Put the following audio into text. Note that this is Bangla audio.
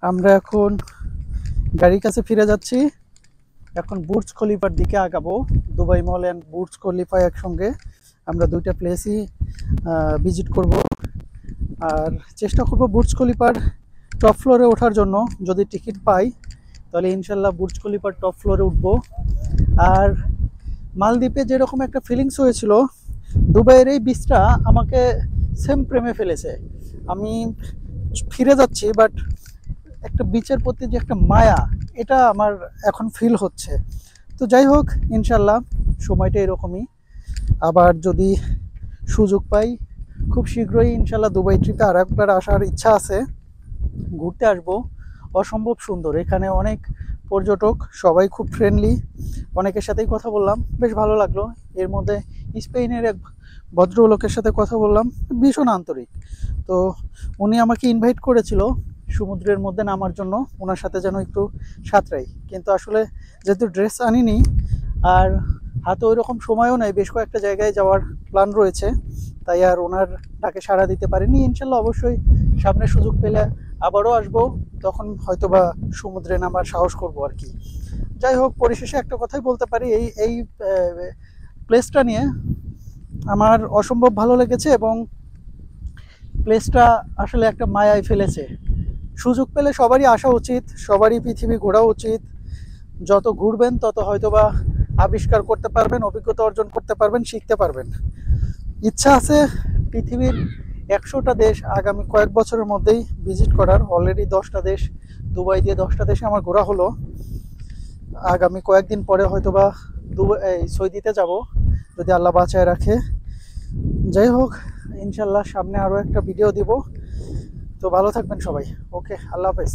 আমরা এখন গাড়ির কাছে ফিরে যাচ্ছি। এখন বুর্জ খলিফার দিকে আগাবো। Dubai mall and Burj Khalifa একসঙ্গে আমরা দুইটা প্লেসই ভিজিট করব। আর চেষ্টা করব বুর্জ খলিফার টপ ফ্লোরে ওঠার জন্য। যদি টিকিট পাই তাহলে ইনশাল্লাহ বুর্জ খলিফার টপ ফ্লোরে উঠবো। আর মালদ্বীপে যেরকম একটা ফিলিংস হয়েছিল, দুবাইয়ের এই বিচটা আমাকে সেম প্রেমে ফেলেছে। আমি ফিরে যাচ্ছি, বাট একটা বিচের প্রতি যে একটা মায়া, এটা আমার এখন ফিল হচ্ছে। তো যাই হোক, ইনশাল্লাহ সময়টা এরকমই। আবার যদি সুযোগ পাই, খুব শীঘ্রই ইনশাল্লাহ দুবাই ট্রিপে আর একবার আসার ইচ্ছা আছে। ঘুরতে আসবো। অসম্ভব সুন্দর এখানে, অনেক পর্যটক, সবাই খুব ফ্রেন্ডলি। অনেকের সাথেই কথা বললাম, বেশ ভালো লাগলো। এর মধ্যে স্পেনের এক ভদ্রলোকের সাথে কথা বললাম, ভীষণ আন্তরিক। তো উনি আমাকে ইনভাইট করেছিল সমুদ্রের মধ্যে নামার জন্য, ওনার সাথে যেন একটু সাঁতরাই। কিন্তু আসলে যেহেতু ড্রেস আনিনি, আর হাতে ওই রকম সময়ও নেই, বেশ কয়েকটা জায়গায় যাওয়ার প্ল্যান রয়েছে, তাই আর ওনার ডাকে সাড়া দিতে পারিনি। ইনশাল্লাহ অবশ্যই সামনে সুযোগ পেলে আবারও আসবো, তখন হয়তোবা সমুদ্রে নামার সাহস করব আর কি। যাই হোক, পরিশেষে একটা কথাই বলতে পারি, এই এই প্লেসটা নিয়ে আমার অসম্ভব ভালো লেগেছে, এবং প্লেসটা আসলে একটা মায়ায় ফেলেছে। সুযোগ পেলে সবারই আসা উচিত, সবারই পৃথিবী ঘোরা উচিত। যত ঘুরবেন তত হয়তোবা আবিষ্কার করতে পারবেন, অভিজ্ঞতা অর্জন করতে পারবেন, শিখতে পারবেন। ইচ্ছা আছে পৃথিবীর 100টা দেশ আগামী কয়েক বছরের মধ্যেই ভিজিট করার। অলরেডি 10টা দেশ, দুবাই দিয়ে 10টা দেশে আমার ঘোরা হলো। আগামী কয়েকদিন পরে হয়তোবা দুবাই, সৌদিতে যাব, যদি আল্লাহ বাঁচায় রাখে। যাই হোক, ইনশাল্লাহ সামনে আরও একটা ভিডিও দিব। তো ভালো থাকবেন সবাই। ওকে, আল্লাহ হাফেজ।